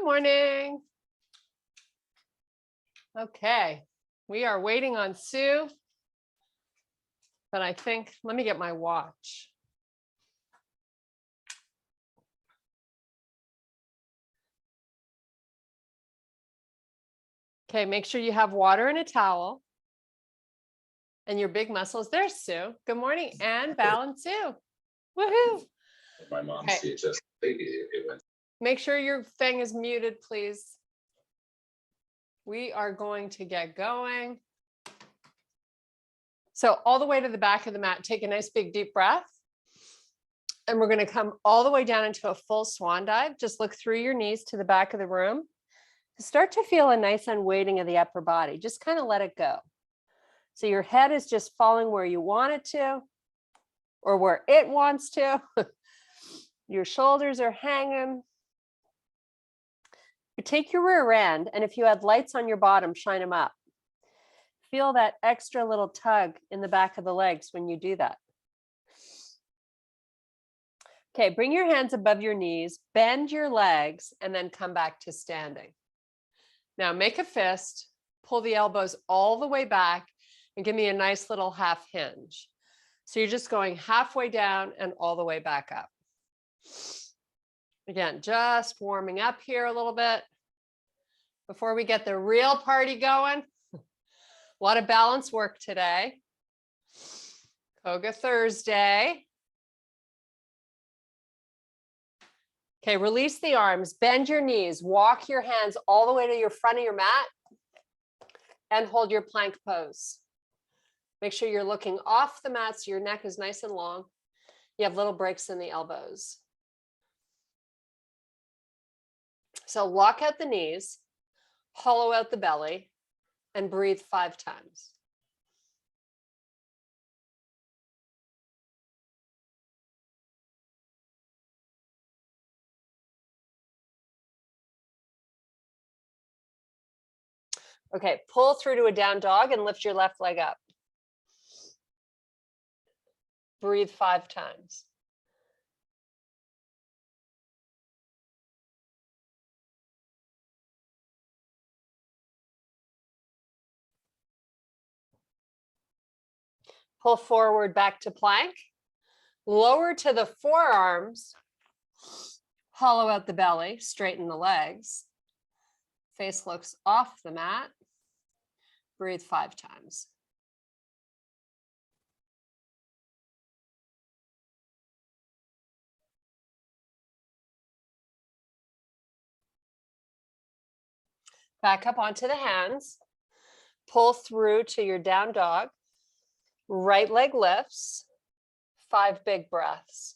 morning. Okay, we are waiting on Sue, but I think, let me get my watch. Okay, make sure you have water and a towel. And your big muscles. There's Sue. Good morning, Anne, Val, and Sue. Woohoo! My mom's Okay. CHS baby, it went. Make sure your thing is muted, please. We are going to get going. So all the way to the back of the mat, take a nice big deep breath. And we're going to come all the way down into a full swan dive. Just look through your knees to the back of the room. Start to feel a nice unweighting of the upper body. Just kind of let it go. So your head is just falling where you want it to, or where it wants to. Your shoulders are hanging. You take your rear end, and if you had lights on your bottom, shine them up. Feel that extra little tug in the back of the legs when you do that. Okay, bring your hands above your knees, bend your legs, and then come back to standing. Now make a fist, pull the elbows all the way back, and give me a nice little half hinge. So you're just going halfway down and all the way back up. Again, just warming up here a little bit before we get the real party going. A lot of balance work today. Koga Thursday. Okay, release the arms, bend your knees, walk your hands all the way to your front of your mat and hold your plank pose. Make sure you're looking off the mat so your neck is nice and long. You have little breaks in the elbows. So lock out the knees, hollow out the belly, and breathe 5 times. Okay, pull through to a down dog and lift your left leg up. Breathe 5 times. Pull forward back to plank. Lower to the forearms. Hollow out the belly, straighten the legs. Face looks off the mat. Breathe 5 times. Back up onto the hands. Pull through to your down dog. Right leg lifts. 5 big breaths.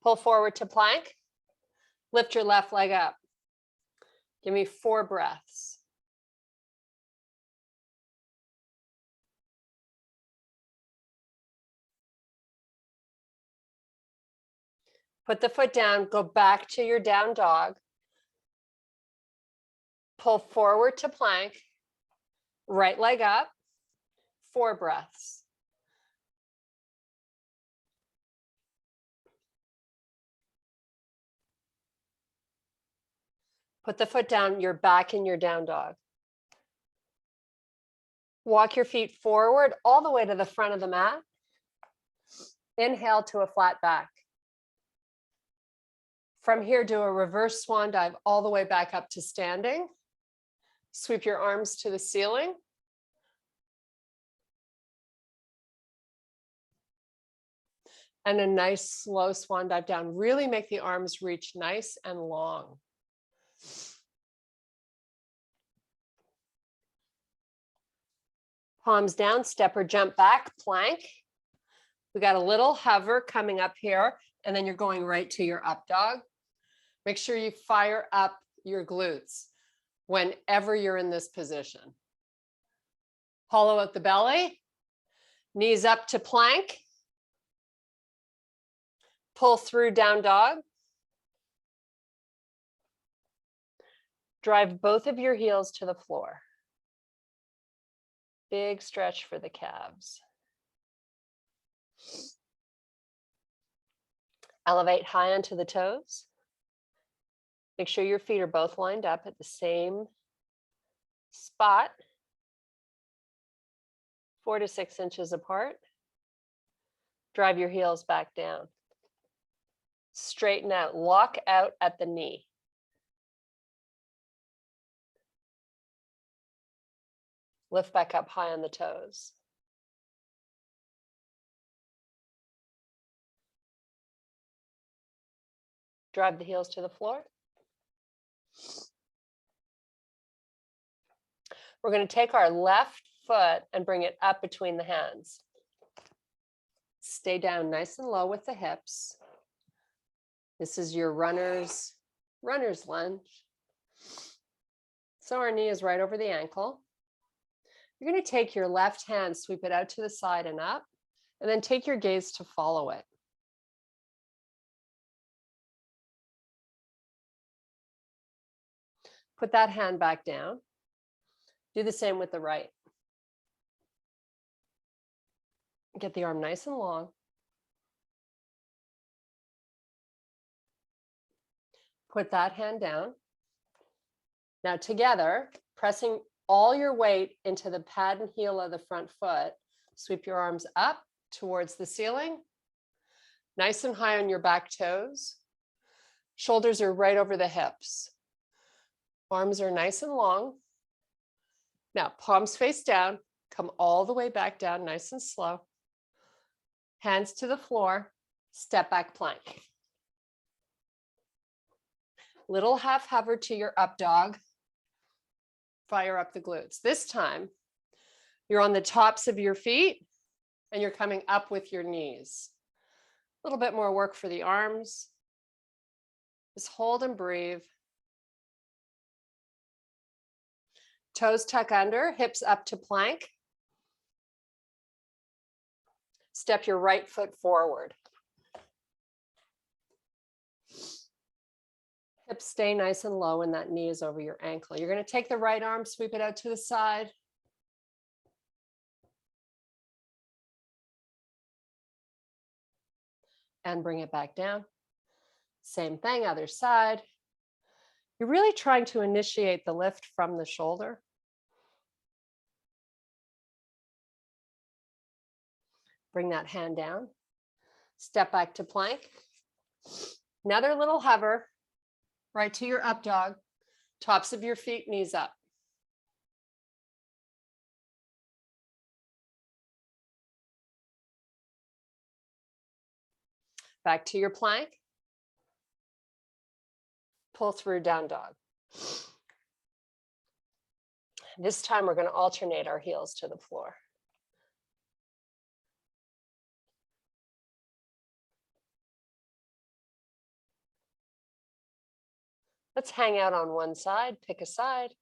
Pull forward to plank. Lift your left leg up. Give me 4 breaths. Put the foot down, go back to your down dog. Pull forward to plank. Right leg up. 4 breaths. Put the foot down, you're back in your down dog. Walk your feet forward all the way to the front of the mat. Inhale to a flat back. From here, do a reverse swan dive all the way back up to standing. Sweep your arms to the ceiling. And a nice slow swan dive down. Really make the arms reach nice and long. Palms down, step or jump back, plank. We got a little hover coming up here, and then you're going right to your up dog. Make sure you fire up your glutes whenever you're in this position. Hollow out the belly, knees up to plank. Pull through down dog. Drive both of your heels to the floor. Big stretch for the calves. Elevate high onto the toes. Make sure your feet are both lined up at the same spot, 4 to 6 inches apart. Drive your heels back down. Straighten out, lock out at the knee. Lift back up high on the toes. Drive the heels to the floor. We're going to take our left foot and bring it up between the hands. Stay down nice and low with the hips. This is your runner's lunge. So our knee is right over the ankle. You're going to take your left hand, sweep it out to the side and up, and then take your gaze to follow it. Put that hand back down. Do the same with the right. Get the arm nice and long. Put that hand down. Now together, pressing all your weight into the pad and heel of the front foot, sweep your arms up towards the ceiling, nice and high on your back toes. Shoulders are right over the hips. Arms are nice and long. Now, palms face down, come all the way back down, nice and slow. Hands to the floor, step back plank. Little half hover to your up dog. Fire up the glutes. This time, you're on the tops of your feet and you're coming up with your knees. A little bit more work for the arms. Just hold and breathe. Toes tuck under, hips up to plank. Step your right foot forward. Hips stay nice and low and that knee is over your ankle. You're going to take the right arm, sweep it out to the side. And bring it back down. Same thing, other side. You're really trying to initiate the lift from the shoulder. Bring that hand down. Step back to plank. Another little hover. Right to your up dog. Tops of your feet, knees up. Back to your plank. Pull through down dog. This time we're going to alternate our heels to the floor. Let's hang out on one side, pick a side.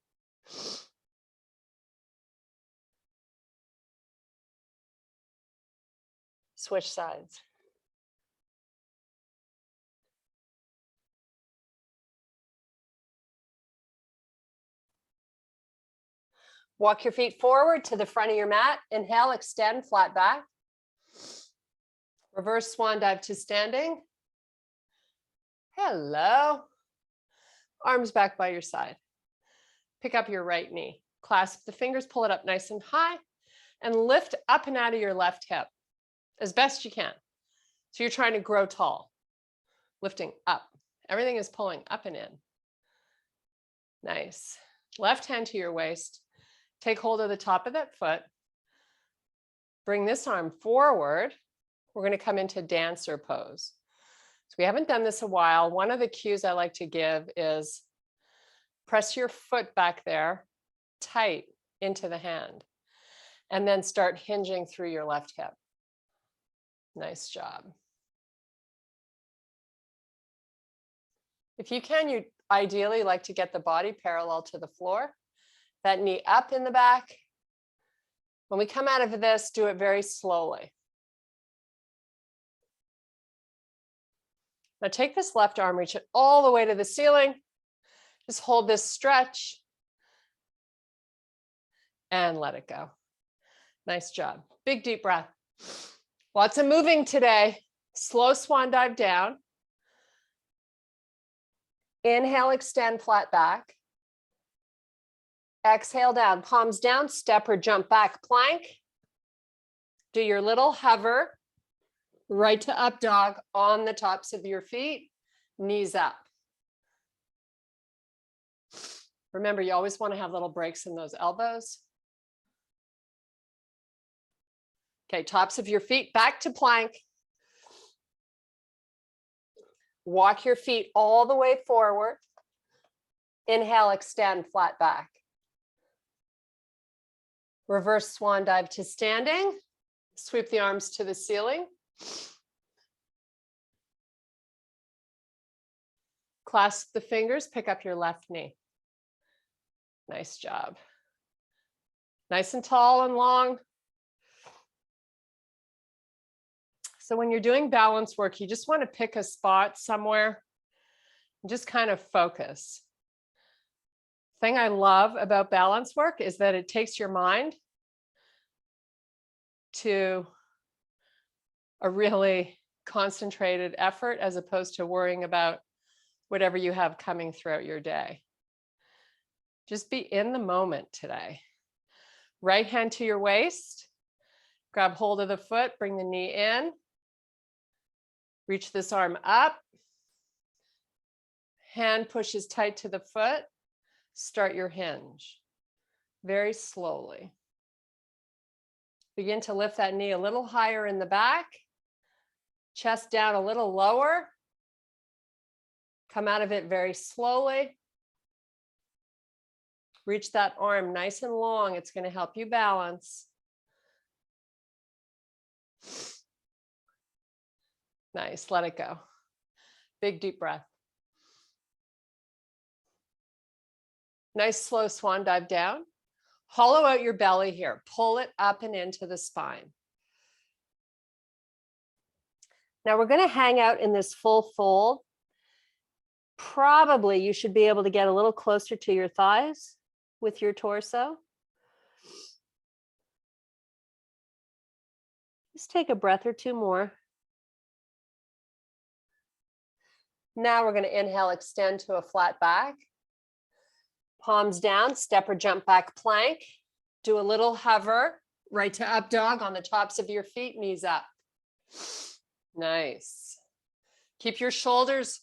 Switch sides. Walk your feet forward to the front of your mat. Inhale, extend, flat back. Reverse swan dive to standing. Hello. Arms back by your side. Pick up your right knee. Clasp the fingers, pull it up nice and high, and lift up and out of your left hip as best you can. So you're trying to grow tall. Lifting up. Everything is pulling up and in. Nice. Left hand to your waist. Take hold of the top of that foot. Bring this arm forward. We're going to come into dancer pose. So we haven't done this a while. One of the cues I like to give is press your foot back there tight into the hand and then start hinging through your left hip. Nice job. If you can, you ideally like to get the body parallel to the floor. That knee up in the back. When we come out of this, do it very slowly. Now take this left arm, reach it all the way to the ceiling. Just hold this stretch and let it go. Nice job. Big deep breath. Lots of moving today. Slow swan dive down. Inhale, extend, flat back. Exhale down, palms down, step or jump back, plank. Do your little hover, right to up dog on the tops of your feet, knees up. Remember, you always want to have little breaks in those elbows. Okay, tops of your feet back to plank. Walk your feet all the way forward. Inhale, extend, flat back. Reverse swan dive to standing. Sweep the arms to the ceiling. Clasp the fingers, pick up your left knee. Nice job. Nice and tall and long. So when you're doing balance work, you just want to pick a spot somewhere and just kind of focus. Thing I love about balance work is that it takes your mind to a really concentrated effort as opposed to worrying about whatever you have coming throughout your day. Just be in the moment today. Right hand to your waist, grab hold of the foot, bring the knee in, reach this arm up, hand pushes tight to the foot, start your hinge very slowly. Begin to lift that knee a little higher in the back, chest down a little lower, come out of it very slowly. Reach that arm nice and long. It's going to help you balance. Nice, let it go. Big deep breath. Nice slow swan dive down. Hollow out your belly here. Pull it up and into the spine. Now we're going to hang out in this full fold. Probably you should be able to get a little closer to your thighs with your torso. Just take a breath or two more. Now we're going to inhale, extend to a flat back. Palms down, step or jump back plank. Do a little hover, right to up dog on the tops of your feet, knees up. Nice. Keep your shoulders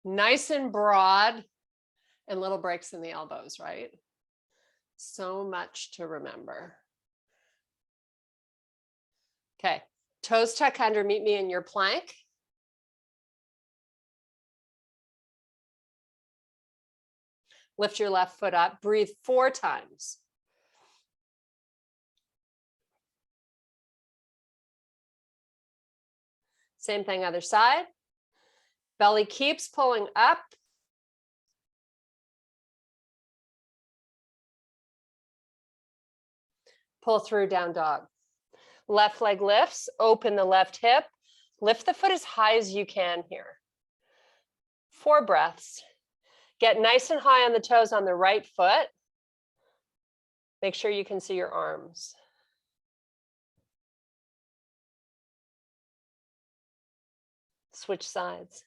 nice and broad and little breaks in the elbows, right? So much to remember. Okay, toes tuck under, meet me in your plank. Lift your left foot up, breathe 4 times. Same thing, other side. Belly keeps pulling up. Pull through, down dog. Left leg lifts, open the left hip. Lift the foot as high as you can here. 4 breaths. Get nice and high on the toes on the right foot. Make sure you can see your arms. Switch sides.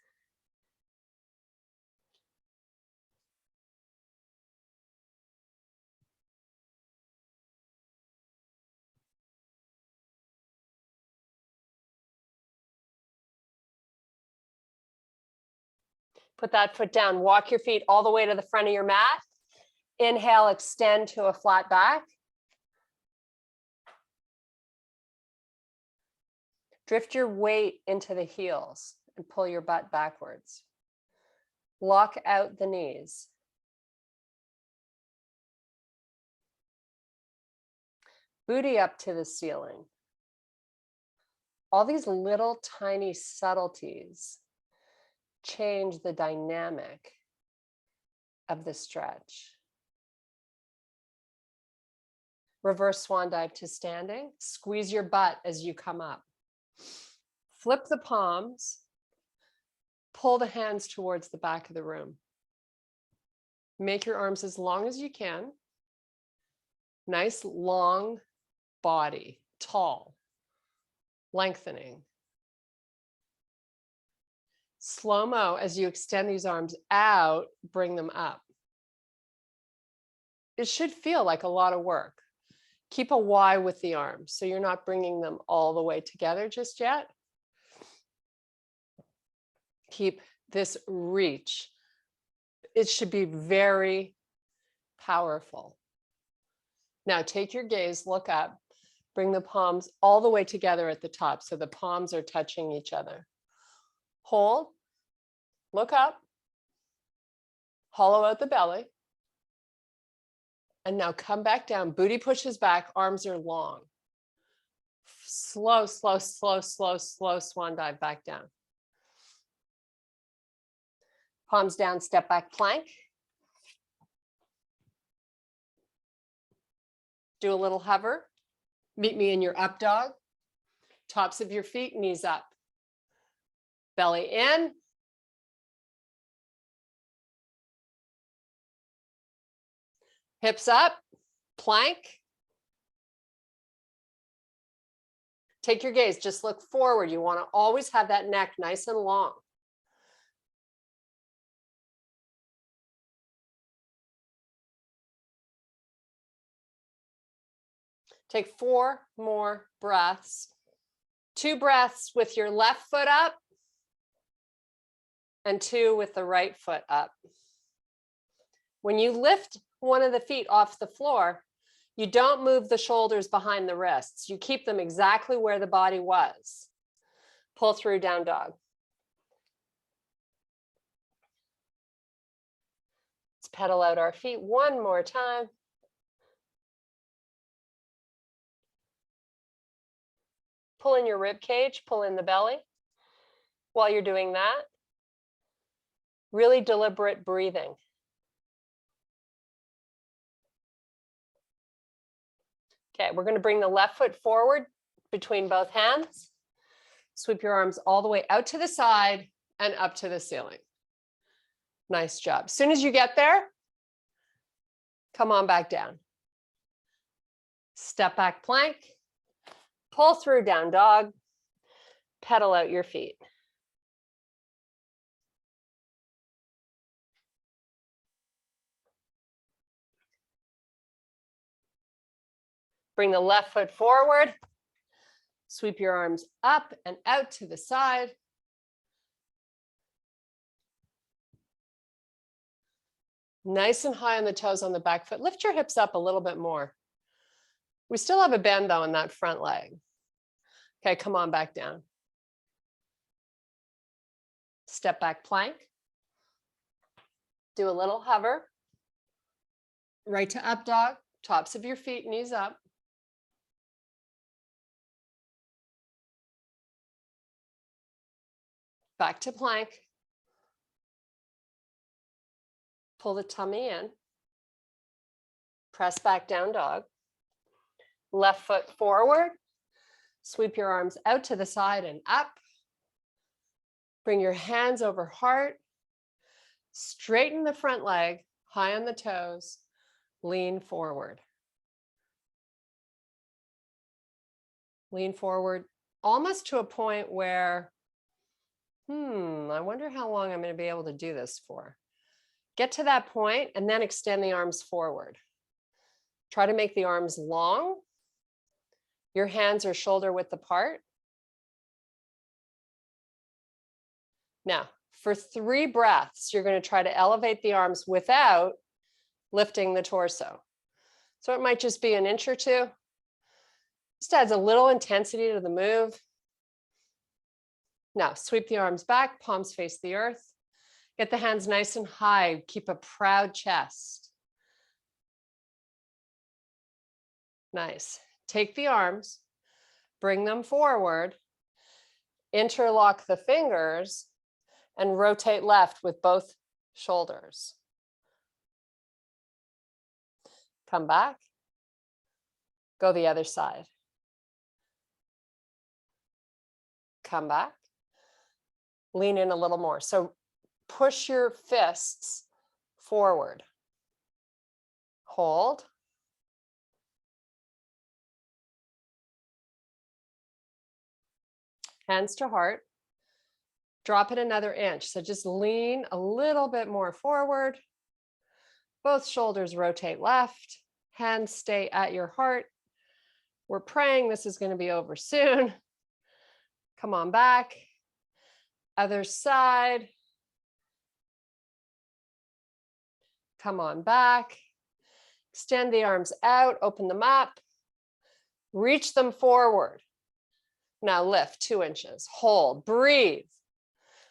Put that foot down. Walk your feet all the way to the front of your mat. Inhale, extend to a flat back. Drift your weight into the heels and pull your butt backwards. Lock out the knees. Booty up to the ceiling. All these little tiny subtleties change the dynamic of the stretch. Reverse swan dive to standing. Squeeze your butt as you come up. Flip the palms. Pull the hands towards the back of the room. Make your arms as long as you can. Nice long body, tall, lengthening. Slow-mo, as you extend these arms out, bring them up. It should feel like a lot of work. Keep a Y with the arms, so you're not bringing them all the way together just yet. Keep this reach. It should be very powerful. Now take your gaze, look up, bring the palms all the way together at the top, so the palms are touching each other. Hold, look up, hollow out the belly. And now come back down, booty pushes back, arms are long. Slow, slow, slow, slow, slow swan dive back down. Palms down, step back plank. Do a little hover. Meet me in your up dog. Tops of your feet, knees up. Belly in. Hips up, plank. Take your gaze, just look forward. You want to always have that neck nice and long. Take 4 more breaths. 2 breaths with your left foot up and 2 with the right foot up. When you lift one of the feet off the floor, you don't move the shoulders behind the wrists. You keep them exactly where the body was. Pull through down dog. Let's pedal out our feet one more time. Pull in your rib cage, pull in the belly. While you're doing that, really deliberate breathing. Okay, we're going to bring the left foot forward between both hands. Sweep your arms all the way out to the side and up to the ceiling. Nice job. As soon as you get there, come on back down. Step back plank. Pull through down dog. Pedal out your feet. Bring the left foot forward. Sweep your arms up and out to the side. Nice and high on the toes on the back foot. Lift your hips up a little bit more. We still have a bend though in that front leg. Okay, come on back down. Step back plank. Do a little hover. Right to up dog, tops of your feet, knees up. Back to plank. Pull the tummy in. Press back down dog. Left foot forward. Sweep your arms out to the side and up. Bring your hands over heart. Straighten the front leg, high on the toes. Lean forward. Lean forward almost to a point where, I wonder how long I'm going to be able to do this for. Get to that point and then extend the arms forward. Try to make the arms long. Your hands are shoulder width apart. Now, for 3 breaths, you're going to try to elevate the arms without lifting the torso. So it might just be an inch or 2. Just adds a little intensity to the move. Now, sweep the arms back, palms face the earth. Get the hands nice and high. Keep a proud chest. Nice. Take the arms, bring them forward, interlock the fingers, and rotate left with both shoulders. Come back. Go the other side. Come back. Lean in a little more. So push your fists forward. Hold. hands to heart. Drop it another inch. So just lean a little bit more forward. Both shoulders rotate left. Hands stay at your heart. We're praying this is going to be over soon. Come on back. Other side. Come on back. Extend the arms out, open them up. Reach them forward. Now lift 2 inches. Hold, breathe.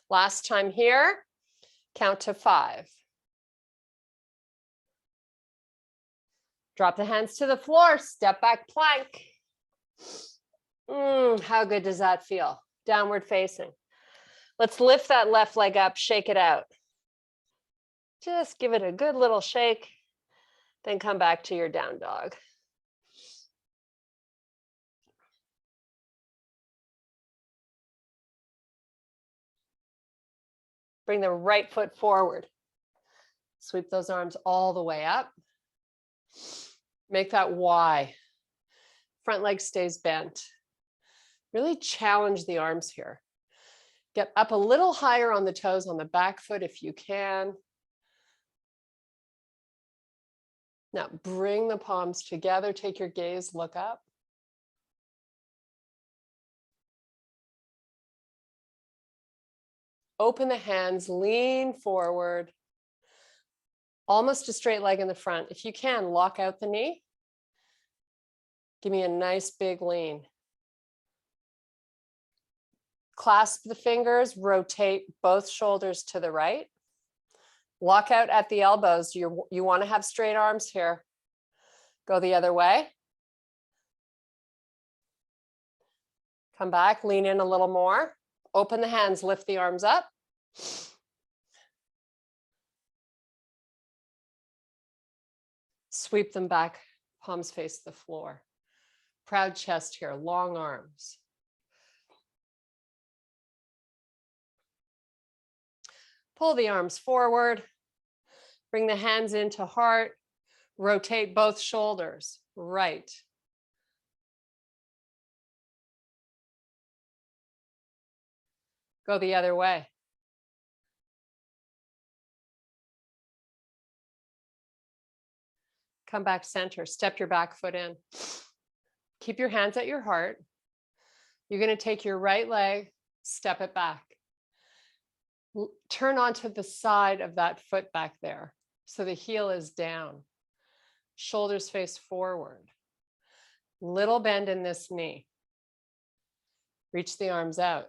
Last time here, count to 5. Drop the hands to the floor, step back plank. How good does that feel? Downward facing. Let's lift that left leg up, shake it out. Just give it a good little shake, then come back to your down dog. Bring the right foot forward. Sweep those arms all the way up. Make that Y. Front leg stays bent. Really challenge the arms here. Get up a little higher on the toes on the back foot if you can. Now bring the palms together. Take your gaze, look up. Open the hands, lean forward. Almost a straight leg in the front. If you can, lock out the knee. Give me a nice big lean. Clasp the fingers, rotate both shoulders to the right. Lock out at the elbows. You want to have straight arms here. Go the other way. Come back, lean in a little more. Open the hands, lift the arms up. Sweep them back, palms face the floor. Proud chest here, long arms. Pull the arms forward. Bring the hands into heart. Rotate both shoulders, right. Go the other way. Come back center, step your back foot in. Keep your hands at your heart. You're going to take your right leg, step it back. Turn onto the side of that foot back there. So the heel is down. Shoulders face forward. Little bend in this knee. Reach the arms out.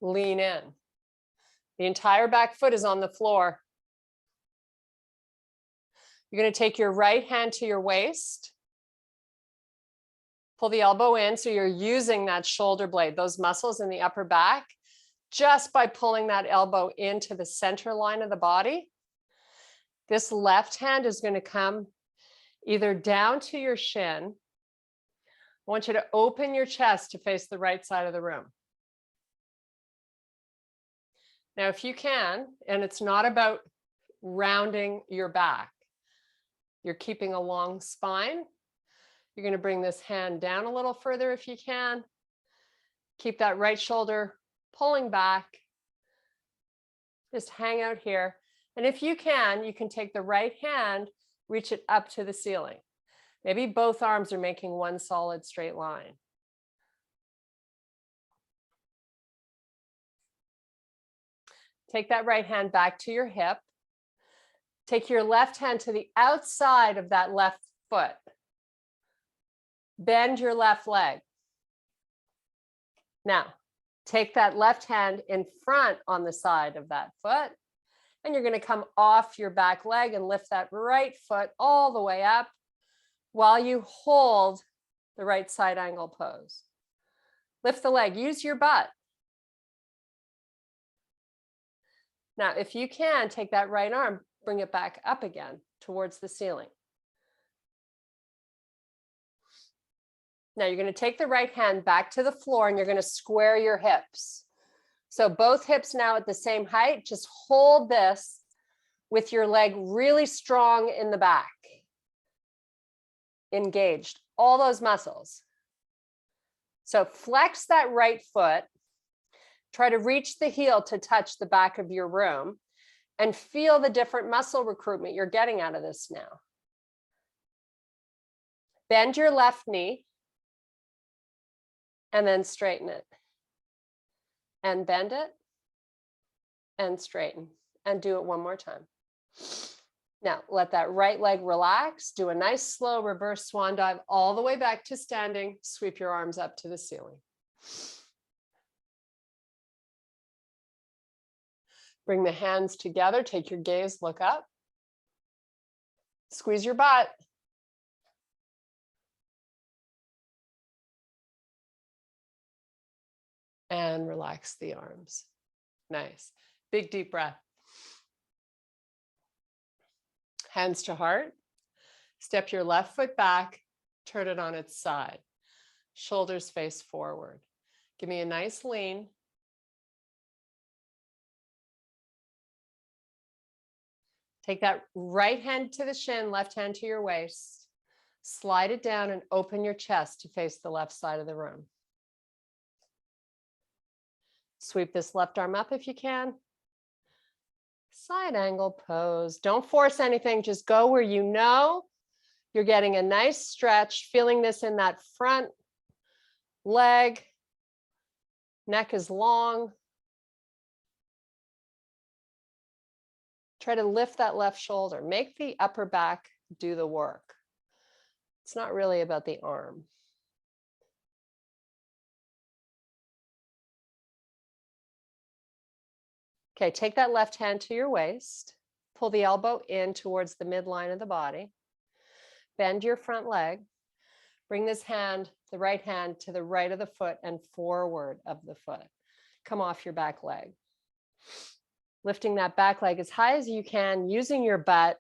Lean in. The entire back foot is on the floor. You're going to take your right hand to your waist. Pull the elbow in so you're using that shoulder blade, those muscles in the upper back, just by pulling that elbow into the center line of the body. This left hand is going to come either down to your shin. I want you to open your chest to face the right side of the room. Now, if you can, and it's not about rounding your back, you're keeping a long spine. You're going to bring this hand down a little further if you can. Keep that right shoulder pulling back. Just hang out here. And if you can take the right hand, reach it up to the ceiling. Maybe both arms are making one solid straight line. Take that right hand back to your hip. Take your left hand to the outside of that left foot. Bend your left leg. Now, take that left hand in front on the side of that foot, and you're going to come off your back leg and lift that right foot all the way up while you hold the right side angle pose. Lift the leg, use your butt. Now, if you can, take that right arm, bring it back up again towards the ceiling. Now you're going to take the right hand back to the floor and you're going to square your hips. So both hips now at the same height. Just hold this with your leg really strong in the back. Engaged, all those muscles. So flex that right foot. Try to reach the heel to touch the back of your room and feel the different muscle recruitment you're getting out of this now. Bend your left knee and then straighten it. And bend it and straighten and do it one more time. Now let that right leg relax. Do a nice slow reverse swan dive all the way back to standing. Sweep your arms up to the ceiling. Bring the hands together. Take your gaze, look up. Squeeze your butt. And relax the arms. Nice. Big deep breath. Hands to heart. Step your left foot back, turn it on its side. Shoulders face forward. Give me a nice lean. Take that right hand to the shin, left hand to your waist. Slide it down and open your chest to face the left side of the room. Sweep this left arm up if you can. Side angle pose. Don't force anything, just go where you know you're getting a nice stretch, feeling this in that front leg. Neck is long. Try to lift that left shoulder. Make the upper back do the work. It's not really about the arm. Okay, take that left hand to your waist. Pull the elbow in towards the midline of the body. Bend your front leg. Bring this hand, the right hand, to the right of the foot and forward of the foot. Come off your back leg. Lifting that back leg as high as you can, using your butt.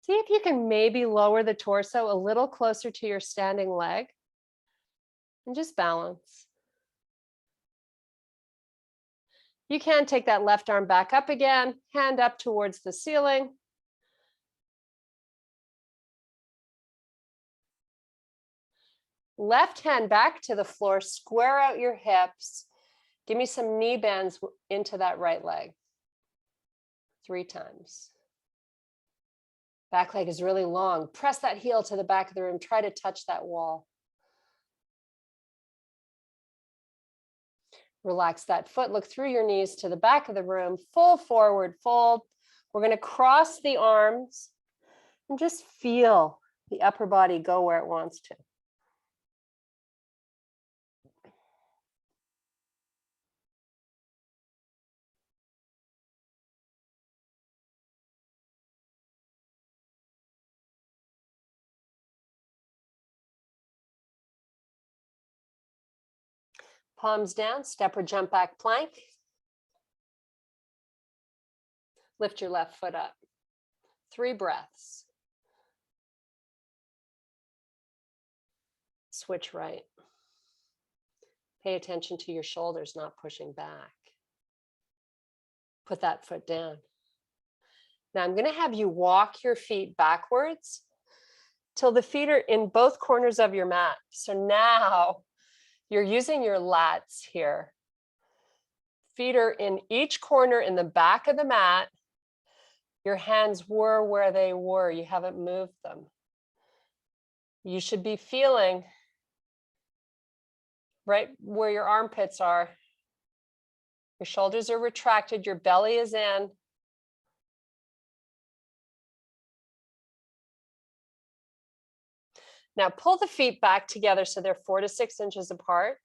See if you can maybe lower the torso a little closer to your standing leg. And just balance. You can take that left arm back up again, hand up towards the ceiling. Left hand back to the floor, square out your hips. Give me some knee bends into that right leg. 3 times. Back leg is really long. Press that heel to the back of the room. Try to touch that wall. Relax that foot. Look through your knees to the back of the room. Full forward fold. We're going to cross the arms and just feel the upper body go where it wants to. Palms down, step or jump back plank. Lift your left foot up. 3 breaths. Switch right. Pay attention to your shoulders not pushing back. Put that foot down. Now I'm going to have you walk your feet backwards till the feet are in both corners of your mat. So now you're using your lats here. Feet are in each corner in the back of the mat. Your hands were where they were. You haven't moved them. You should be feeling right where your armpits are. Your shoulders are retracted. Your belly is in. Now pull the feet back together so they're 4 to 6 inches apart.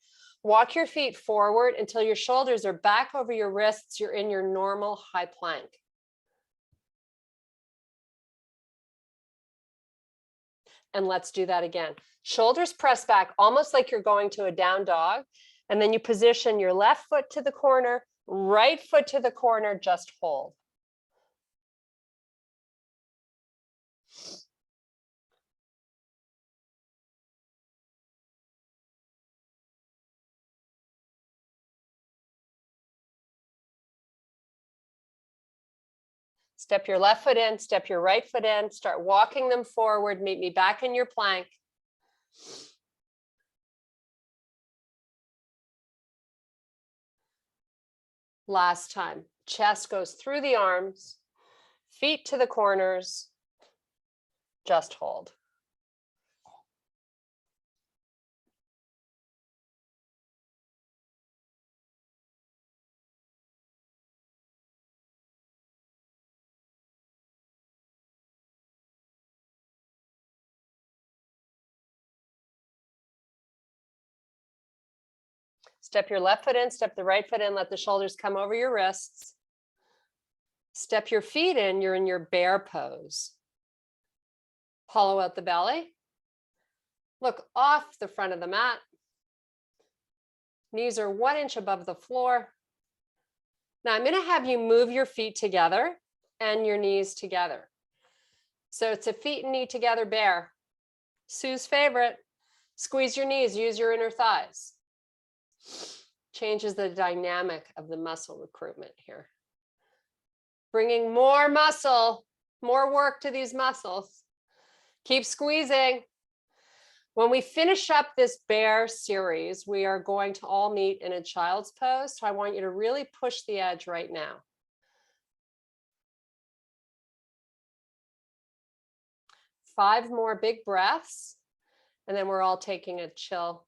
Walk your feet forward until your shoulders are back over your wrists. You're in your normal high plank. And let's do that again. Shoulders press back almost like you're going to a down dog. And then you position your left foot to the corner, right foot to the corner, just hold. Step your left foot in, step your right foot in, start walking them forward, meet me back in your plank. Last time. Chest goes through the arms, feet to the corners. Just hold. Step your left foot in, step the right foot in, let the shoulders come over your wrists. Step your feet in, you're in your bear pose. Hollow out the belly. Look off the front of the mat. Knees are 1 inch above the floor. Now I'm going to have you move your feet together and your knees together. So it's a feet and knee together bear. Sue's favorite. Squeeze your knees, use your inner thighs. Changes the dynamic of the muscle recruitment here. Bringing more muscle, more work to these muscles. Keep squeezing. When we finish up this bear series, we are going to all meet in a child's pose. So I want you to really push the edge right now. Five more big breaths, and then we're all taking a chill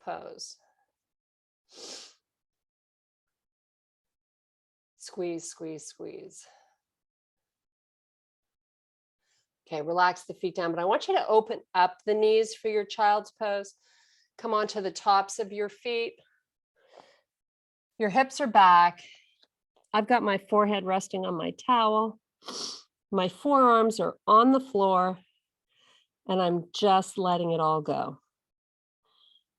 pose. Squeeze, squeeze, squeeze. Okay, relax the feet down, but I want you to open up the knees for your child's pose. Come onto the tops of your feet. Your hips are back. I've got my forehead resting on my towel. My forearms are on the floor, and I'm just letting it all go.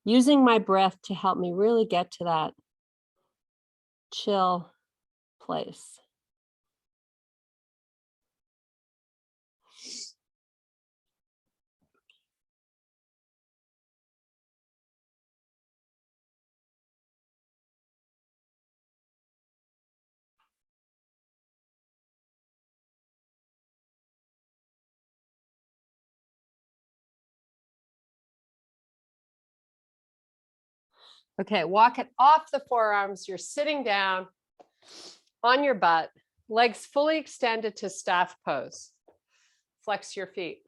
Using my breath to help me really get to that chill place. Okay, walk it off the forearms. You're sitting down on your butt, legs fully extended to staff pose. Flex your feet.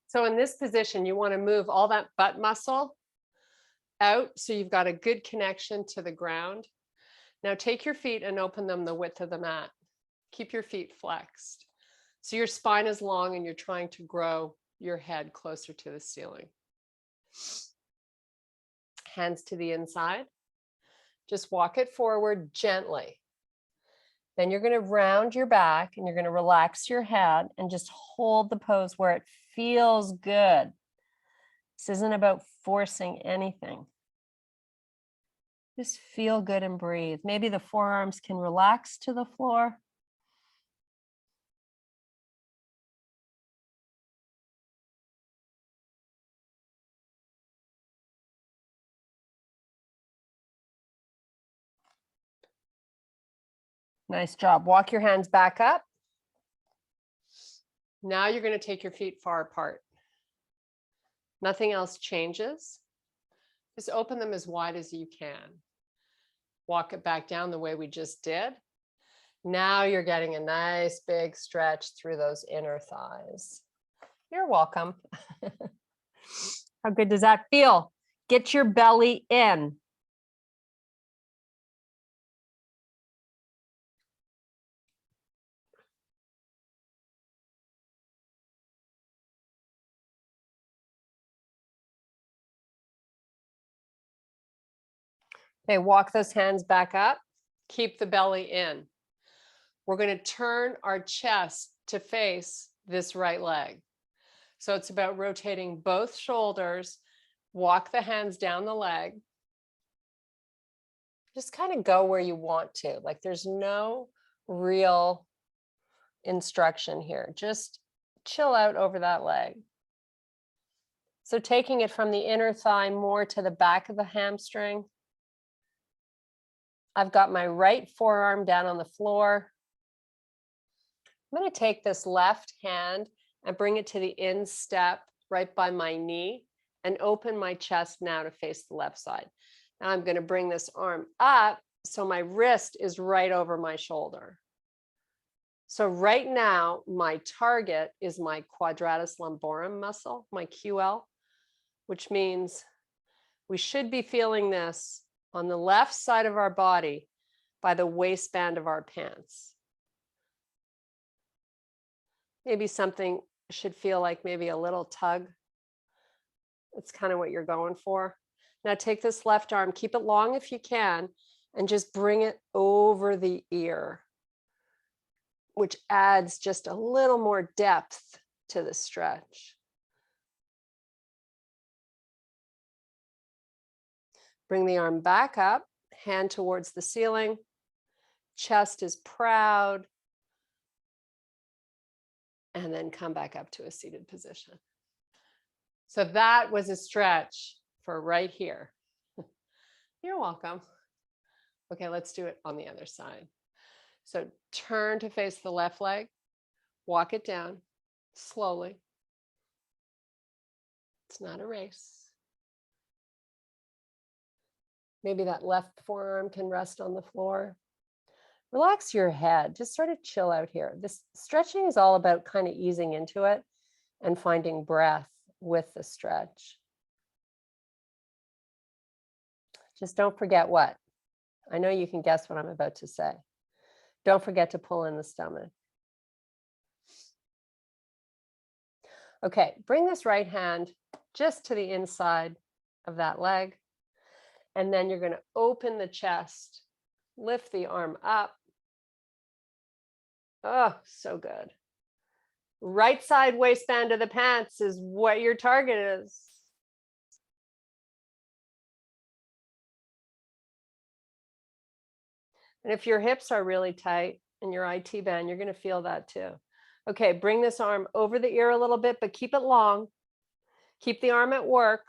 So in this position, you want to move all that butt muscle out so you've got a good connection to the ground. Now take your feet and open them the width of the mat. Keep your feet flexed. So your spine is long and you're trying to grow your head closer to the ceiling. Hands to the inside. Just walk it forward gently. Then you're going to round your back and you're going to relax your head and just hold the pose where it feels good. This isn't about forcing anything. Just feel good and breathe. Maybe the forearms can relax to the floor. Nice job. Walk your hands back up. Now you're going to take your feet far apart. Nothing else changes. Just open them as wide as you can. Walk it back down the way we just did. Now you're getting a nice big stretch through those inner thighs. You're welcome. How good does that feel? Get your belly in. Okay, walk those hands back up. Keep the belly in. We're going to turn our chest to face this right leg. So it's about rotating both shoulders. Walk the hands down the leg. Just kind of go where you want to. Like there's no real instruction here. Just chill out over that leg. So taking it from the inner thigh more to the back of the hamstring. I've got my right forearm down on the floor. I'm going to take this left hand and bring it to the instep right by my knee and open my chest now to face the left side. Now I'm going to bring this arm up So my wrist is right over my shoulder. So right now, my target is my quadratus lumborum muscle, my QL, which means we should be feeling this on the left side of our body by the waistband of our pants. Maybe something should feel like maybe a little tug. It's kind of what you're going for. Now take this left arm, keep it long if you can, and just bring it over the ear, which adds just a little more depth to the stretch. Bring the arm back up, hand towards the ceiling. Chest is proud. And then come back up to a seated position. So that was a stretch for right here. You're welcome. Okay, let's do it on the other side. So turn to face the left leg, walk it down slowly. It's not a race. Maybe that left forearm can rest on the floor. Relax your head, just sort of chill out here. This stretching is all about kind of easing into it and finding breath with the stretch. Just don't forget what? I know you can guess what I'm about to say. Don't forget to pull in the stomach. Okay, bring this right hand just to the inside of that leg. And then you're going to open the chest, lift the arm up. Oh, so good. Right side waistband of the pants is what your target is. And if your hips are really tight in your IT band, you're going to feel that too. Okay, bring this arm over the ear a little bit, but keep it long. Keep the arm at work.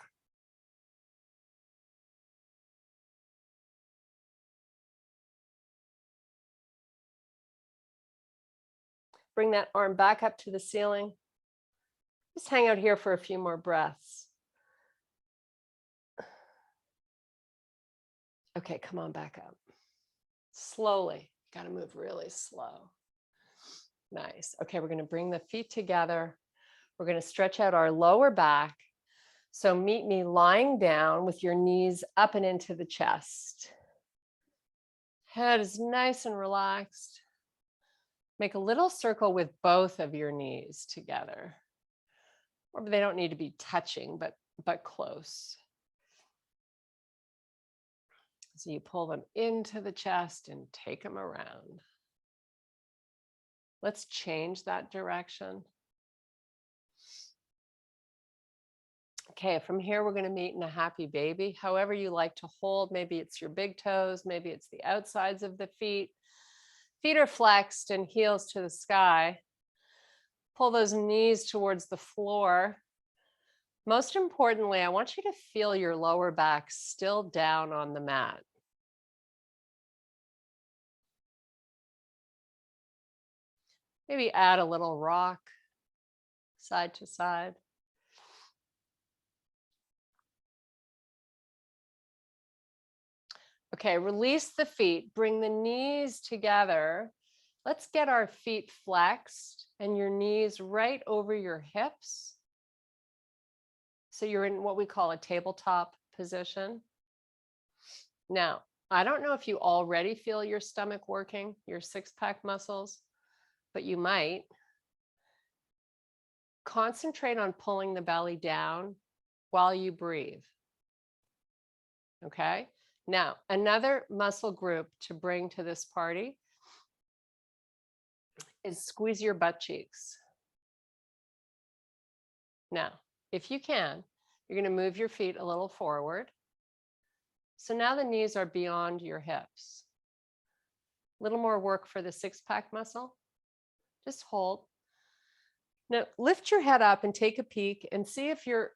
Bring that arm back up to the ceiling. Just hang out here for a few more breaths. Okay, come on back up. Slowly. Got to move really slow. Nice. Okay, we're going to bring the feet together. We're going to stretch out our lower back. So meet me lying down with your knees up and into the chest. Head is nice and relaxed. Make a little circle with both of your knees together. Or they don't need to be touching, but close. So you pull them into the chest and take them around. Let's change that direction. Okay, from here, we're going to meet in a happy baby. However you like to hold, maybe it's your big toes, maybe it's the outsides of the feet. Feet are flexed and heels to the sky. Pull those knees towards the floor. Most importantly, I want you to feel your lower back still down on the mat. Maybe add a little rock side to side. Okay, release the feet, bring the knees together. Let's get our feet flexed and your knees right over your hips. So you're in what we call a tabletop position. Now, I don't know if you already feel your stomach working, your six-pack muscles, but you might. Concentrate on pulling the belly down while you breathe. Okay? Now, another muscle group to bring to this party is squeeze your butt cheeks. Now, if you can, you're going to move your feet a little forward. So now the knees are beyond your hips. A little more work for the six-pack muscle. Just hold. Now, lift your head up and take a peek and see if your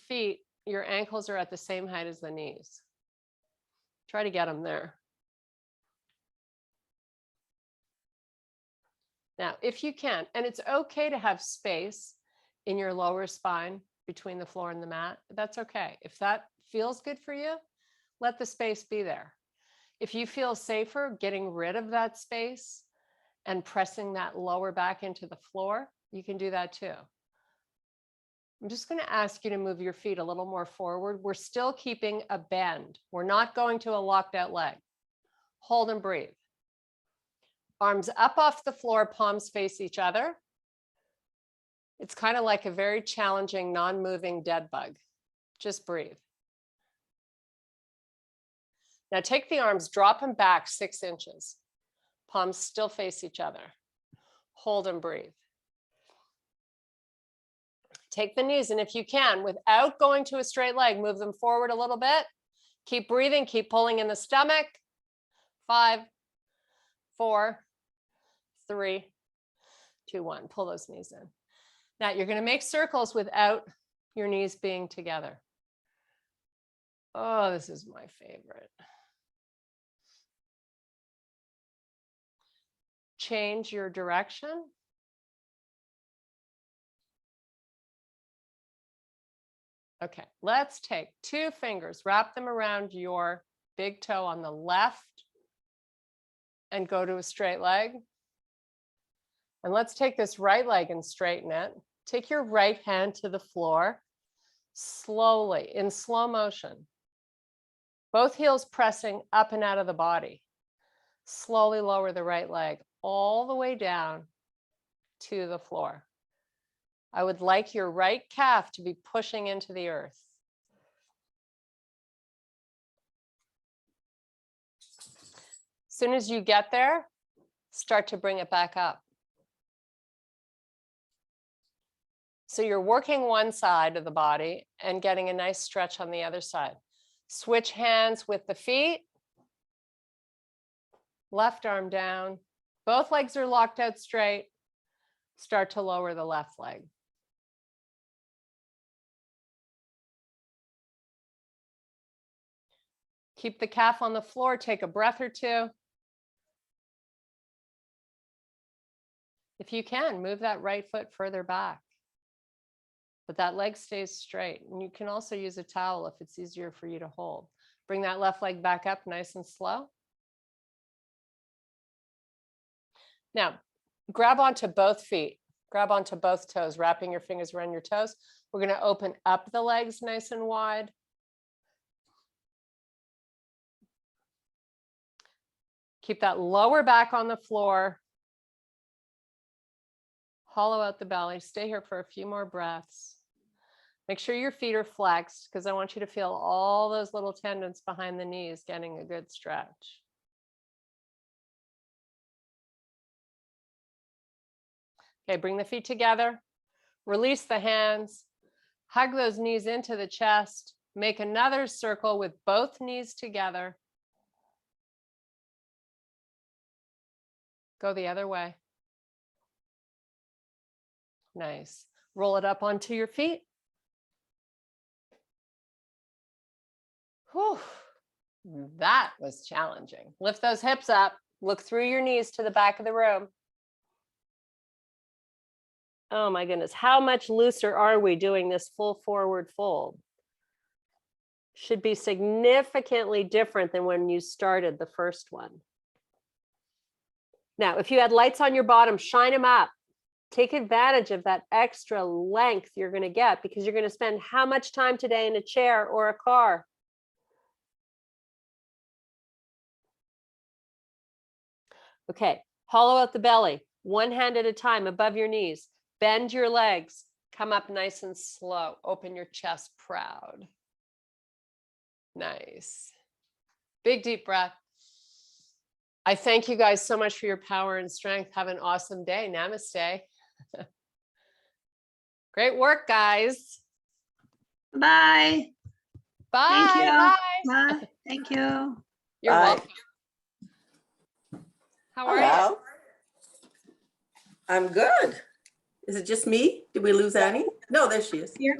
feet, your ankles are at the same height as the knees. Try to get them there. Now, if you can, and it's okay to have space in your lower spine between the floor and the mat, that's okay. If that feels good for you, let the space be there. If you feel safer getting rid of that space and pressing that lower back into the floor, you can do that too. I'm just going to ask you to move your feet a little more forward. We're still keeping a bend. We're not going to a locked out leg. Hold and breathe. Arms up off the floor, palms face each other. It's kind of like a very challenging, non-moving dead bug. Just breathe. Now take the arms, drop them back 6 inches. Palms still face each other. Hold and breathe. Take the knees, and if you can, without going to a straight leg, move them forward a little bit. Keep breathing, keep pulling in the stomach. 5, 4, 3, 2, 1. Pull those knees in. Now you're going to make circles without your knees being together. Oh, this is my favorite. Change your direction. Okay, let's take 2 fingers, wrap them around your big toe on the left and go to a straight leg. And let's take this right leg and straighten it. Take your right hand to the floor, slowly, in slow motion. Both heels pressing up and out of the body. Slowly lower the right leg all the way down to the floor. I would like your right calf to be pushing into the earth. As soon as you get there, start to bring it back up. So you're working one side of the body and getting a nice stretch on the other side. Switch hands with the feet. Left arm down. Both legs are locked out straight. Start to lower the left leg. Keep the calf on the floor, take a breath or 2. If you can, move that right foot further back. But that leg stays straight. And you can also use a towel if it's easier for you to hold. Bring that left leg back up nice and slow. Now, grab onto both feet. Grab onto both toes, wrapping your fingers around your toes. We're going to open up the legs nice and wide. Keep that lower back on the floor. Hollow out the belly. Stay here for a few more breaths. Make sure your feet are flexed because I want you to feel all those little tendons behind the knees getting a good stretch. Okay, bring the feet together. Release the hands. Hug those knees into the chest. Make another circle with both knees together. Go the other way. Nice. Roll it up onto your feet. Whew. That was challenging. Lift those hips up. Look through your knees to the back of the room. Oh my goodness. How much looser are we doing this full forward fold? Should be significantly different than when you started the first one. Now, if you had lights on your bottom, shine them up. Take advantage of that extra length you're going to get because you're going to spend how much time today in a chair or a car? Okay, hollow out the belly, one hand at a time above your knees. Bend your legs, come up nice and slow. Open your chest proud. Nice. Big deep breath. I thank you guys so much for your power and strength. Have an awesome day. Namaste. Great work, guys. Bye. Bye. Thank you. Bye. Bye. Thank you. You're Bye. welcome. How are you? Hello. I'm good. Is it just me? Did we lose Annie? No, there she is. Here.